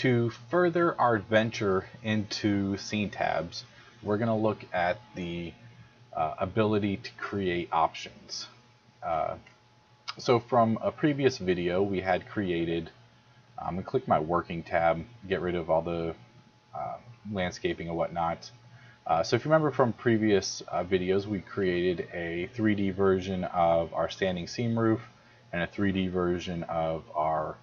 To further our adventure into scene tabs, we're going to look at the ability to create options. So from a previous video, we had created, I'm going to click my working tab, get rid of all the landscaping and whatnot. So if you remember from previous videos, we created a 3D version of our standing seam roof and a 3D version of our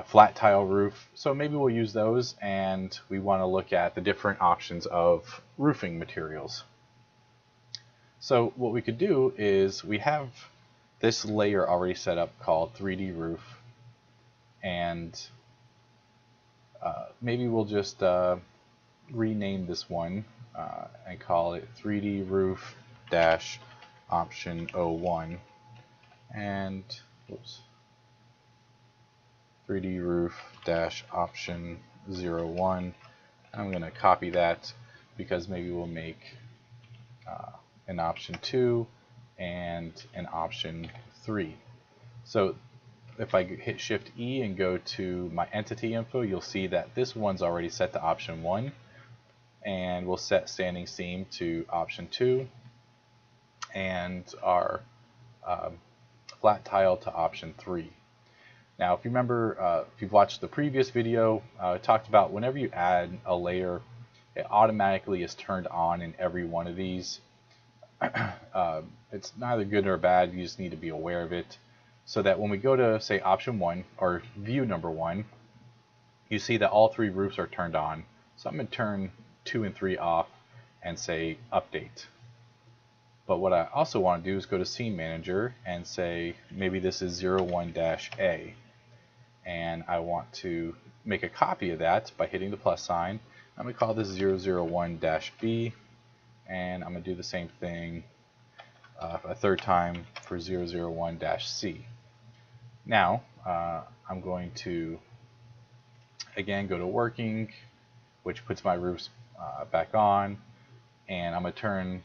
flat tile roof. So maybe we'll use those, and we want to look at the different options of roofing materials. So what we could do is we have this layer already set up called 3D roof, and maybe we'll just rename this one and call it 3D roof dash option 01, and oops, 3D roof dash option 01. I'm going to copy that because maybe we'll make an option 2 and an option 3. So if I hit Shift E and go to my entity info, you'll see that this one's already set to option 1, and we'll set standing seam to option 2 and our flat tile to option 3. Now if you remember, if you've watched the previous video, I talked about whenever you add a layer, it automatically is turned on in every one of these. It's neither good nor bad, you just need to be aware of it, so that when we go to say option 1 or view number 1, you see that all 3 roofs are turned on. So I'm going to turn 2 and 3 off and say update. But what I also want to do is go to Scene Manager and say maybe this is 01-A, and I want to make a copy of that by hitting the plus sign. I'm going to call this 001-B, and I'm going to do the same thing a third time for 001-C. Now I'm going to again go to working, which puts my roofs back on, and I'm going to turn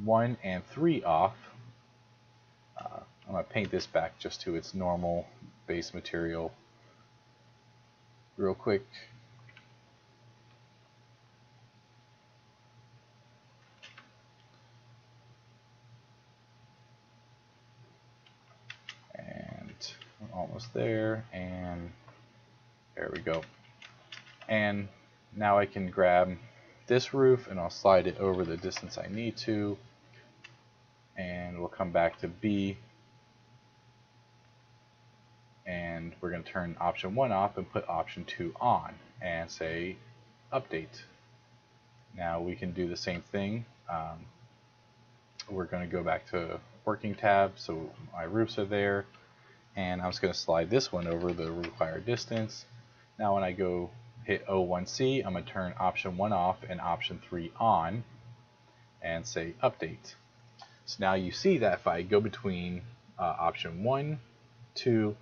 1 and 3 off. I'm going to paint this back just to its normal base material real quick. And we're almost there, and there we go. And now I can grab this roof and I'll slide it over the distance I need to, and we'll come back to B, and we're going to turn option 1 off and put option 2 on and say update. Now we can do the same thing. We're going to go back to working tab, so my roofs are there, and I'm just going to slide this one over the required distance. Now when I go hit O1C, I'm going to turn option 1 off and option 3 on and say update. So now you see that if I go between option 1, 2,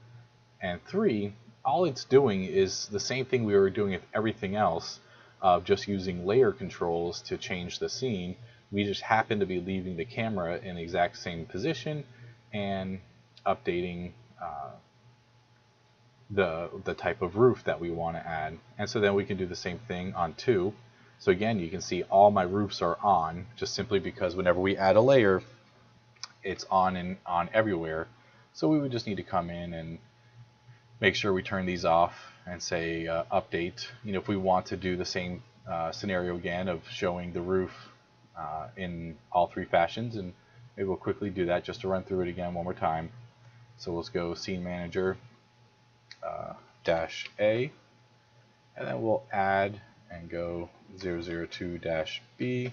and 3, all it's doing is the same thing we were doing with everything else, of just using layer controls to change the scene. We just happen to be leaving the camera in the exact same position and updating the type of roof that we want to add. And so then we can do the same thing on 2. So again, you can see all my roofs are on, just simply because whenever we add a layer, it's on and on everywhere. So we would just need to come in and make sure we turn these off and say update. You know, if we want to do the same scenario again of showing the roof in all 3 fashions, and maybe we'll quickly do that just to run through it again one more time. So let's go Scene Manager -A, and then we'll add and go 002-B,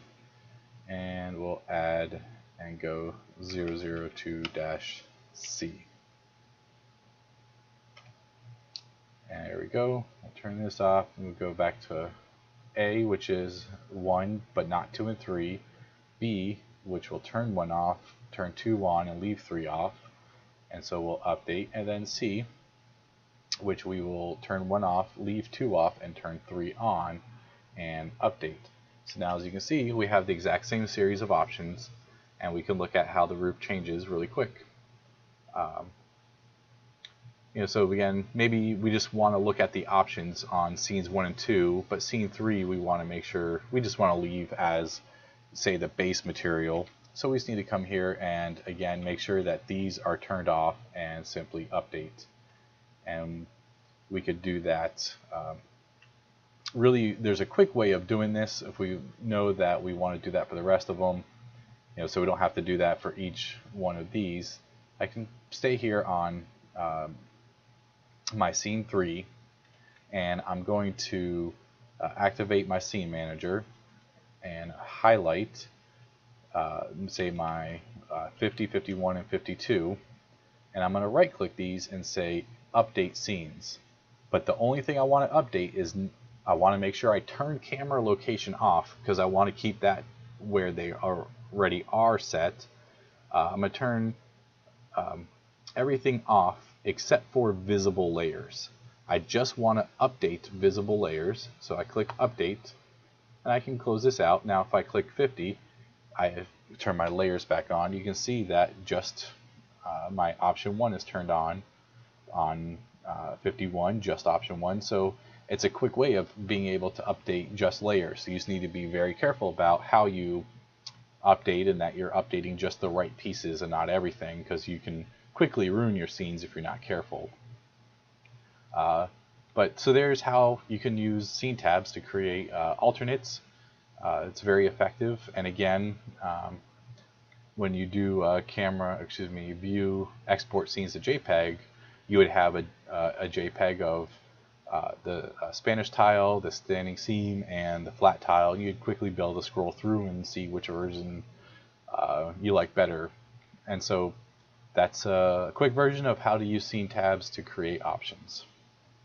and we'll add and go 002-C. And there we go. We'll turn this off and we'll go back to A, which is 1 but not 2 and 3, B, which will turn 1 off, turn 2 on, and leave 3 off, and so we'll update, and then C, which we will turn 1 off, leave 2 off, and turn 3 on, and update. So now as you can see, we have the exact same series of options, and we can look at how the roof changes really quick. So again, maybe we just want to look at the options on scenes 1 and 2, but scene 3 we want to make sure we just want to leave as, say, the base material. So we just need to come here and again make sure that these are turned off and simply update. And we could do that. Really, there's a quick way of doing this if we know that we want to do that for the rest of them. So we don't have to do that for each one of these. I can stay here on my scene 3, and I'm going to activate my scene manager and highlight, say, my 50, 51, and 52, and I'm going to right click these and say update scenes. But the only thing I want to update is I want to make sure I turn camera location off, because I want to keep that where they already are set. I'm going to turn everything off except for visible layers. I just want to update visible layers, so I click update and I can close this out. Now if I click 50, I turn my layers back on, you can see that just my option 1 is turned on 51, just option 1. So it's a quick way of being able to update just layers. So you just need to be very careful about how you update, and that you're updating just the right pieces and not everything, because you can quickly ruin your scenes if you're not careful. But so there's how you can use scene tabs to create alternates. It's very effective, and again, when you do view export scenes to JPEG, you would have a JPEG of the Spanish tile, the standing seam, and the flat tile. You'd quickly be able to scroll through and see which version you like better. And so that's a quick version of how to use scene tabs to create options.